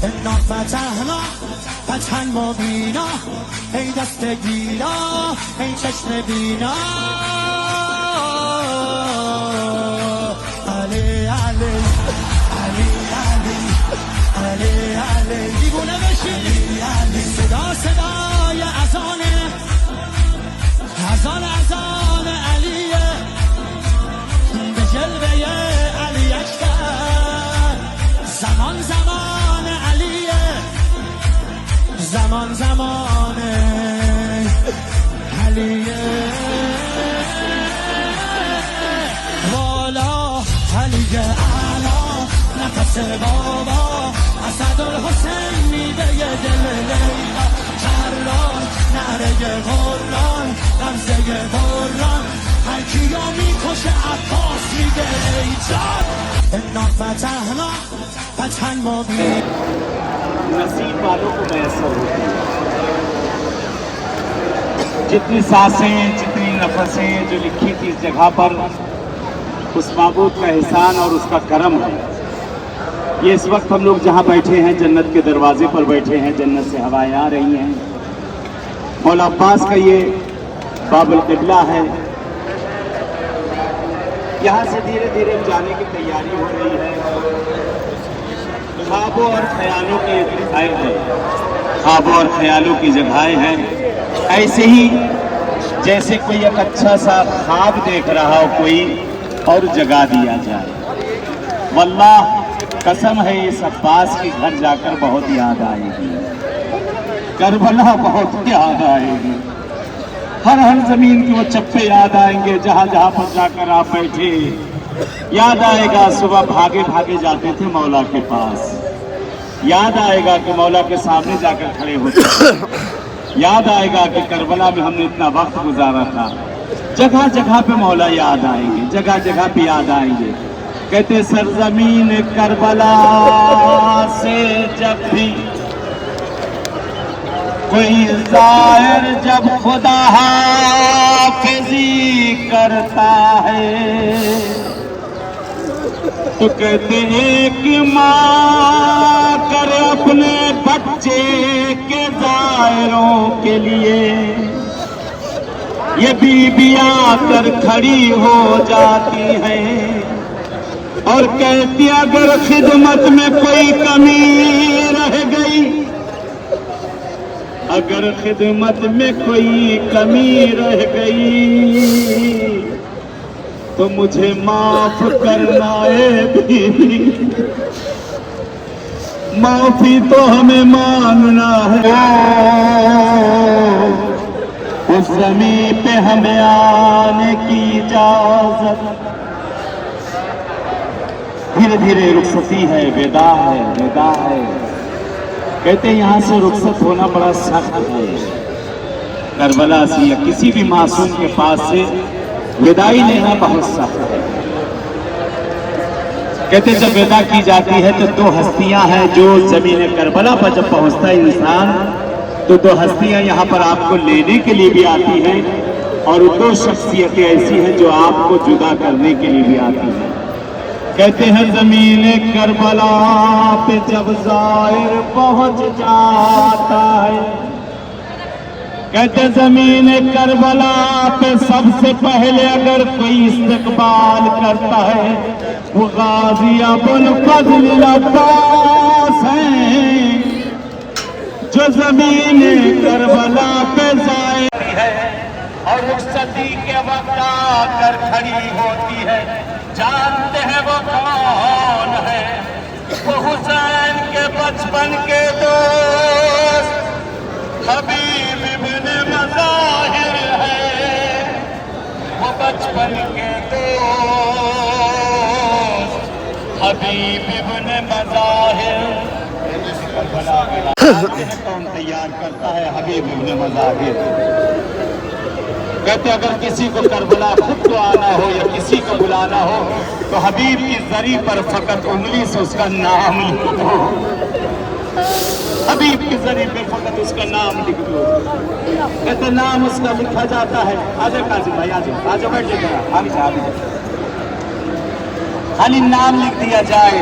انا فتحنا فتحا مبینا ای دست گیرا ای چشم بینا علی علی علی علی علی علی دیوونه بشی علی صدا صدای اذان علیه به جلوه علی اکبر زمان زمان علیه زمان زمان علیه والا علی اعلا نفس بابا اسدالحسین میوه دل لیلا کران نره قرآن غمزه قرآن هر کیو میکشه عباس میگه ای جان انا فتحنا فتحا مبینا نصیب والوں کو میسر ہوتی ہے. جتنی سانسیں جتنی نفسیں جو لکھی تھی اس جگہ پر اس معبود کا احسان اور اس کا کرم ہے. یہ اس وقت ہم لوگ جہاں بیٹھے ہیں جنت کے دروازے پر بیٹھے ہیں, جنت سے ہوائیں آ رہی ہیں. مولا عباس کا یہ باب القبلہ ہے. یہاں سے دھیرے دھیرے جانے کی تیاری ہو رہی ہے. خوابوں اور خیالوں کی جگہیں ہیں, خوابوں اور خیالوں کی جگہیں ہیں. ایسے ہی جیسے کوئی ایک اچھا سا خواب دیکھ رہا ہو کوئی اور جگا دیا جائے. واللہ قسم ہے اس عباس کے گھر جا کر بہت یاد آئے گی, کربلا بہت یاد آئے گی. ہر زمین کے وہ چپے یاد آئیں گے جہاں جہاں پر جا کر آپ بیٹھے. یاد آئے گا صبح بھاگے بھاگے جاتے تھے مولا کے پاس. یاد آئے گا کہ مولا کے سامنے جا کر کھڑے ہوتے تھے. یاد آئے گا کہ کربلا میں ہم نے اتنا وقت گزارا تھا. جگہ جگہ پہ مولا یاد آئیں گے, جگہ جگہ پہ یاد آئیں گے. کہتے سرزمین کربلا سے جب بھی کوئی زائر جب خدا حافظی کرتا ہے تو کہتے ہیں کہ ماں کرے اپنے بچے کے زائروں کے لیے. یہ بیویاں کر کھڑی ہو جاتی ہیں اور کہتی اگر خدمت میں کوئی کمی رہ گئی, اگر خدمت میں کوئی کمی رہ گئی تو مجھے معاف کرنا ہے بیوی. معافی تو ہمیں مانگنا ہے, اس زمین پہ ہمیں آنے کی اجازت. دھیرے دھیرے رخصتی ہے, ودا ہے, ودا ہے. کہتے ہیں یہاں سے رخصت ہونا بڑا سخت ہے. کربلا سے یا کسی بھی معصوم کے پاس سے وداعی لینا بہت سخت ہے. کہتے جب ودا کی جاتی ہے تو دو ہستیاں ہیں جو زمین کربلا پر جب پہنچتا ہے انسان تو دو ہستیاں یہاں پر آپ کو لینے کے لیے بھی آتی ہیں اور دو شخصیتیں ایسی ہیں جو آپ کو جدا کرنے کے لیے بھی آتی ہیں. کہتے ہیں زمین کربلا پہ جب زائر پہنچ جاتا ہے, کہتے زمین کربلا پہ سب سے پہلے اگر کوئی استقبال کرتا ہے وہ غازی ابو الفضل عباس ہیں جو زمین کربلا پہ زائر ہے اور رخصتی کے وقت آ کر کھڑی ہوتی ہے. جانتے ہیں وہ کون ہے؟ وہ حسین کے بچپن کے دوست حبیب ابن مظاہر ہے. وہ بچپن کے دوست حبیب ابن مظاہر. کون تیار کرتا ہے؟ حبیب ابن مظاہر. کہتے اگر کسی کو کربلا خود کو آنا ہو یا کسی کو بلانا ہو تو حبیب کی زری پر فقط انگلی سے اس کا نام لکھ دو. حبیب کی زری پہ فقط اس کا نام لکھ دو. کہتے نام اس کا لکھا جاتا ہے. آجا قاضی بھائی, آجا بیٹھ جائے, خالی نام لکھ دیا جائے.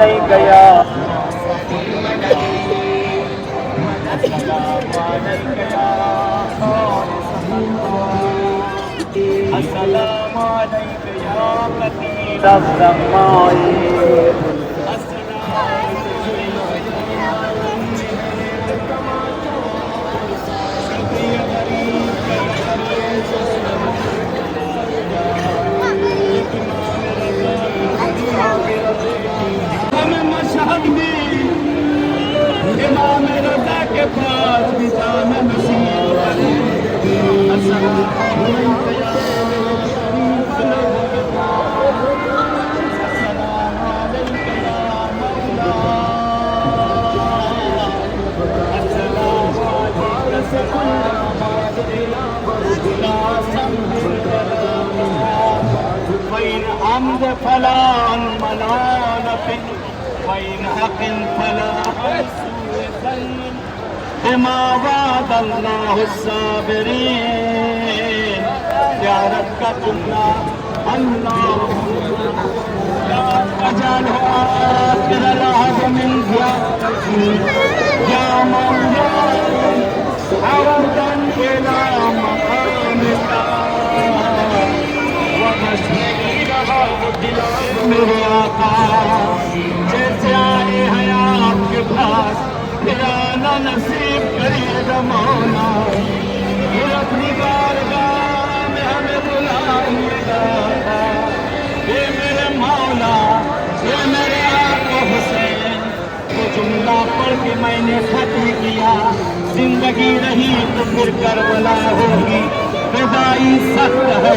علیک یا السلام علیک یا السلام علیک یا قتیل الضمائر ہمیں مشہد میں امام رضا کے پاس بھی جانا نصیب کرے السلام علیک یا شریف السلام علیک یا مولا السلام وإن حمد فلا ملالة وإن حق فلا بما وعد الله الصابرين زیارت کا جملہ اللهم لا تجعله آخر لحظ من زيارتي يا مولاي عودا إلى مقامك میرے آقا جیسے آئے ہیں آپ کے پاس پھر آنا نصیب کریے گا مولا پھر اپنی بارگاہ میں ہمیں بلائیے گا یہ میرے مولا یہ میرے آقا حسین وہ جملہ پڑھ کے میں نے ختم کیا زندگی رہی تو پھر کربلا ہوگی فدائی سخت ہے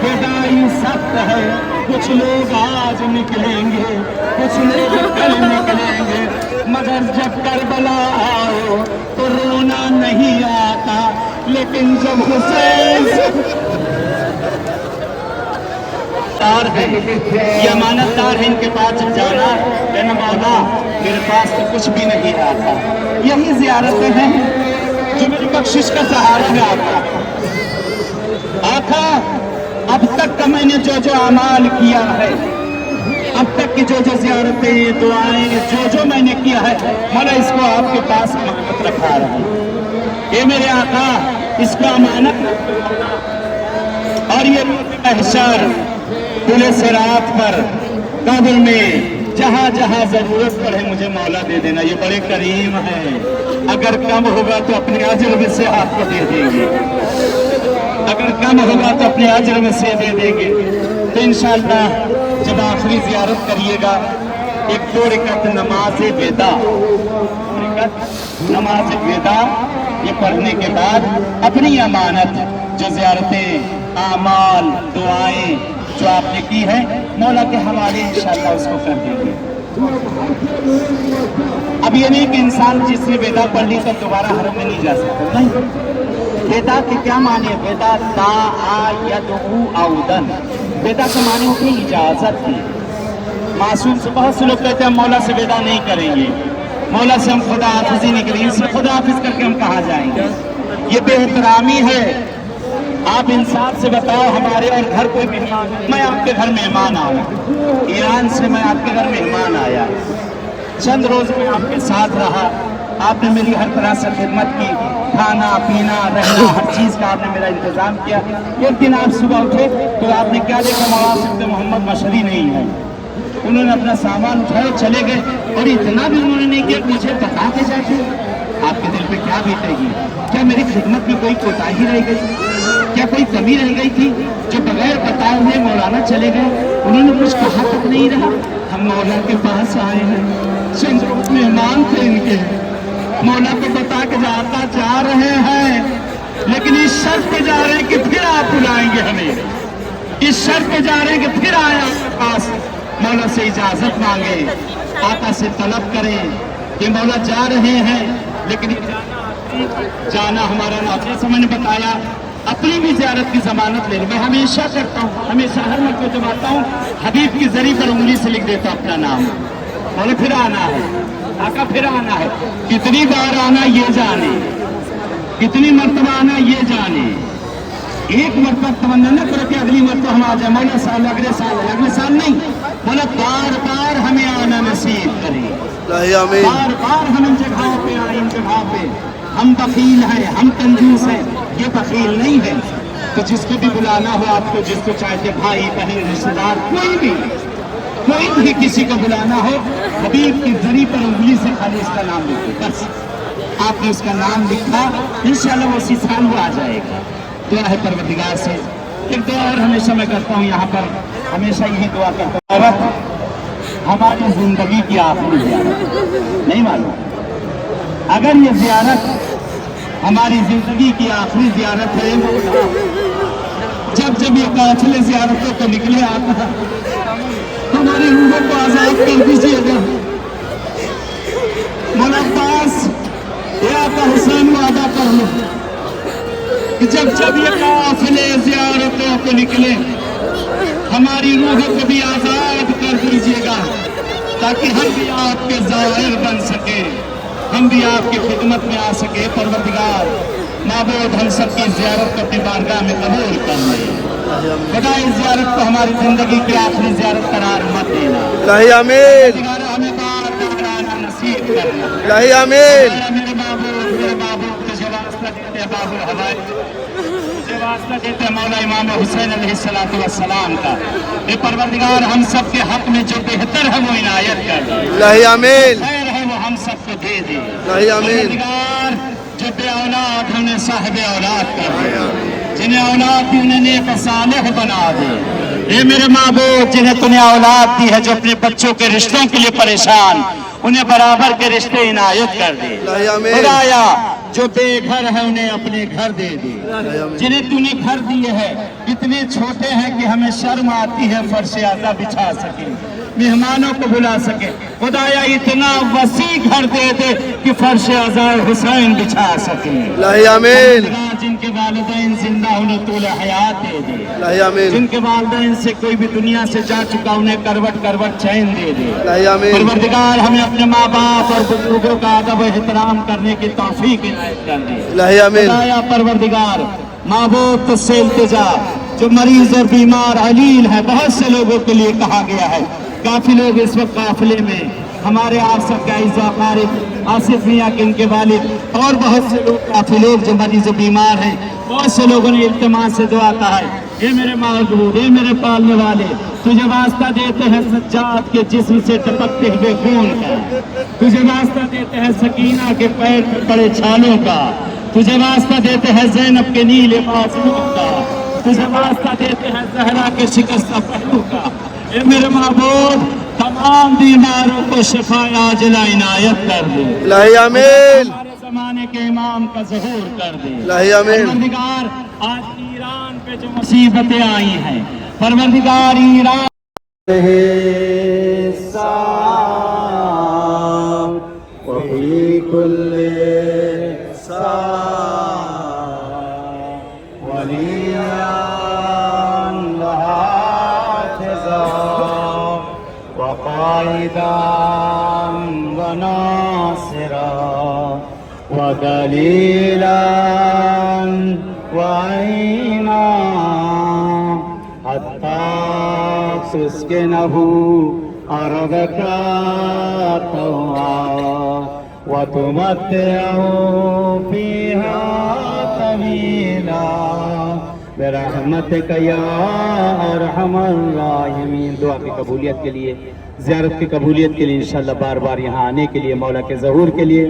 فدائی سخت ہے کچھ لوگ آج نکلیں گے کچھ لوگ کل نکلیں گے مگر جب کربلا آؤ تو رونا نہیں آتا لیکن جب حسین دار ہے یہ امانت دار ہے ان کے پاس جب جانا کہنا مولا میرے پاس تو کچھ بھی نہیں آتا یہی زیارتیں ہیں جو میری بخشش کا سہارا ہے آقا اب تک کا میں نے جو جو اعمال کیا ہے اب تک کی جو جو زیارتیں دعائیں جو میں نے کیا ہے مولا اس کو آپ کے پاس امانت رکھا رہا ہے یہ میرے آقا اس کو امانت اور یہ محشر پورے صراط پر قبر میں جہاں جہاں ضرورت پڑے مجھے مولا دے دینا یہ بڑے کریم ہے اگر کم ہوگا تو اپنے اجر میں سے آپ کو دے دیں گے اگر کم ہوگا تو اپنے اجر میں سے دے دیں گے تو انشاءاللہ جب آخری زیارت کریے گا ایک دو رکعت نماز ودا یہ پڑھنے کے بعد اپنی امانت جو زیارتیں اعمال دعائیں جو آپ نے کی ہے مولا کے حوالے انشاءاللہ اس کو کر دیں گے اب یہ نہیں کہ انسان جس نے ودا پڑھ لی تو دوبارہ حرم میں نہیں جا سکتا نہیں ودا کے کیا معنی ہے ودا عودن ودا کا معنی ہوتی ہے اجازت کی معصوم سے بہت سے لوگ کہتے ہیں مولا سے ودا نہیں کریں گے مولا سے ہم خدا حافظی نہیں کریں گے اس سے خدا حافظ کر کے ہم کہاں جائیں گے یہ بے احترامی ہے آپ انصاف سے بتاؤ ہمارے اور گھر کوئی مہمان میں آپ کے گھر مہمان آؤں ایران سے میں آپ کے گھر مہمان آیا چند روز میں آپ کے ساتھ رہا آپ نے میری ہر طرح سے خدمت کی کھانا پینا رہنا ہر چیز کا آپ نے میرا انتظام کیا ایک دن آپ صبح اٹھے تو آپ نے کیا دیکھا مولانا محمد مشہری نہیں ہے انہوں نے اپنا سامان اٹھایا چلے گئے اور اتنا بھی انہوں نے نہیں کیا مجھے بتا کے جاتے آپ کے دل پہ کیا بیتے گی کیا میری خدمت میں کوئی کوتاہی رہ گئی کیا کوئی کمی رہ گئی تھی جو بغیر بتائے ہوئے مولانا چلے گئے انہوں نے کچھ کہا تک نہیں رہا ہم مولا کے پاس آئے ہیں چند روز مہمان تھے ان کے مولا کو بتا کے جاتا جا رہے ہیں لیکن اس شرط پہ جا رہے ہیں کہ پھر آپ بلائیں گے ہمیں اس شرط پہ جا رہے ہیں کہ پھر آئے آپ کے پاس مولا سے اجازت مانگے آقا سے طلب کریں کہ مولا جا رہے ہیں لیکن جانا ہمارا نہ جیسے میں نے بتایا اپنی بھی زیارت کی ضمانت لے لوں میں ہمیشہ کرتا ہوں ہمیشہ ہر مرتبہ جب آتا ہوں حبیب کی ذریعے پر انگلی سے لکھ دیتا ہوں اپنا نام مولا پھر آنا ہے آقا پھر آنا ہے کتنی بار آنا یہ جانے کتنی مرتبہ آنا یہ جانے ایک مرتبہ تمنا نہ کرو کہ اگلی مرتبہ ہم آ جائیں، مولا سال اگلے سال نہیں، مولا بار بار ہمیں آنا نصیب کرے، آمین بار بار ہم ان جگہوں پہ آئیں، ان جگہوں پہ ہم بخیل ہیں، ہم کنجوس ہیں، یہ بخیل نہیں ہے۔ تو جس کو بھی بلانا ہو آپ کو، جس کو چاہتے بھائی بہن رشتے دار کوئی بھی کسی کو بلانا ہو، حبیب کی ذری پر انگلی سے خالی اس کا نام لکھو، بس آپ نے اس کا نام لکھا، انشاءاللہ وہ اسی سال وہ آ جائے گا۔ دعا ہے پروردگار سے، ایک دعا اور ہمیشہ میں کرتا ہوں یہاں پر، ہمیشہ یہی دعا کرتا ہوں، ہماری زندگی کی آخری زیارت نہیں معلوم، اگر یہ زیارت ہماری زندگی کی آخری زیارت ہے، جب یہ قافلے زیارتوں کو نکلے آتا ہے، ہماری روحوں کو آزاد کر دیجیے گا۔ مولا عباس یا آقا حسین وعدہ کر لو کہ جب یہ قافلے زیارتوں کو نکلے، ہماری روحوں کو بھی آزاد کر دیجیے گا، تاکہ ہم بھی آپ کے زائر بن سکیں، ہم بھی آپ کی خدمت میں آ سکے۔ پروردگار معبود ہم سب کی زیارت کو اپنی بارگاہ میں قبول کر لے، خدا اس زیارت کو ہماری زندگی کی آخری زیارت قرار مت دینا، آمین ہمیں بار بار آنا نصیب کرنا۔ آمین میرے معبود تجھے واسطہ دیتے ہیں باب الحوائج، تجھے واسطہ دیتے ہیں مولا امام حسین علیہ السلام کا، اے پروردگار ہم سب کے حق میں جو بہتر ہے وہ عنایت کر دے، آمین خیر ہے وہ ہم سب کو دے دے، آمین پروردگار جو بے اولاد انہیں صاحب اولاد کر دے، جنہیں اولاد دی انہیں نیک صالح بنا دے، اے میرے معبود جنہیں تو نے اولاد دی ہے جو اپنے بچوں کے رشتوں کے لیے پریشان، انہیں برابر کے رشتے عنایت کر دے، خدایا جو بے گھر ہے انہیں اپنے گھر دے دے، جنہیں تو نے گھر دیے ہیں اتنے چھوٹے ہیں کہ ہمیں شرم آتی ہے فرش اعلیٰ بچھا سکے، مہمانوں کو بلا سکے، خدایا اتنا وسیع گھر دے دے کہ فرش اعلیٰ حسین بچھا سکے، آمین جن کے والدین زندہ انہیں طول حیات دے دے، آمین جن کے والدین سے کوئی بھی دنیا سے جا چکا انہیں کروٹ چین دے دے، آمین پروردگار ہمیں اپنے ماں باپ اور بزرگوں کا ادب و احترام کرنے کی توفیق عنایت کر دے، آمین خدایا پروردگار معبود تجھ سے التجا، جو مریض اور بیمار علیل ہے بہت سے لوگوں کے لیے کہا گیا ہے، کافی لوگ اس وقت قافلے میں، ہمارے آپ سب کا عزیز و اقارب آصف میاں کے ان کے والد اور بہت سے لوگ کافی لوگ جو مریض و بیمار ہیں، بہت سے لوگوں نے التماس سے دعا کہا ہے، اے میرے معبود اے میرے پالنے والے، تجھے واسطہ دیتے ہیں سجاد کے جسم سے ٹپکتے ہوئے خون کا، تجھے واسطہ دیتے ہیں سکینہ کے پیر پر پڑے چھالوں کا، تجھے واسطہ دیتے ہیں زینب کے نیلے بازوؤں کا، تجھے واسطہ دیتے ہیں زہرا کے شکستہ پہلو کا، اے میرے معبود تمام بیماروں کو شفا عاجلہ عنایت کر دے، آمین ہمارے زمانے کے امام کا ظہور کر دے، آمین پروردگار آج ایران پہ جو مصیبتیں آئی ہیں، پروردگار ایران وفي كل وليا حافظا وقائدا وناصرا ودليلا وعينا حتى تسكنه أرضك طوعا وتمتعه فيها طويلا برحمتك يا أرحم الراحمين۔ دعا کی قبولیت کے لیے، زیارت کی قبولیت کے لیے، انشاءاللہ بار بار یہاں آنے کے لیے، مولا کے ظہور کے لیے،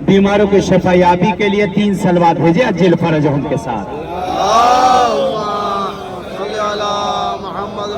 بیماروں کی شفا یابی کے لیے 3 صلوات بھیجے عجل فرجہم کے ساتھ۔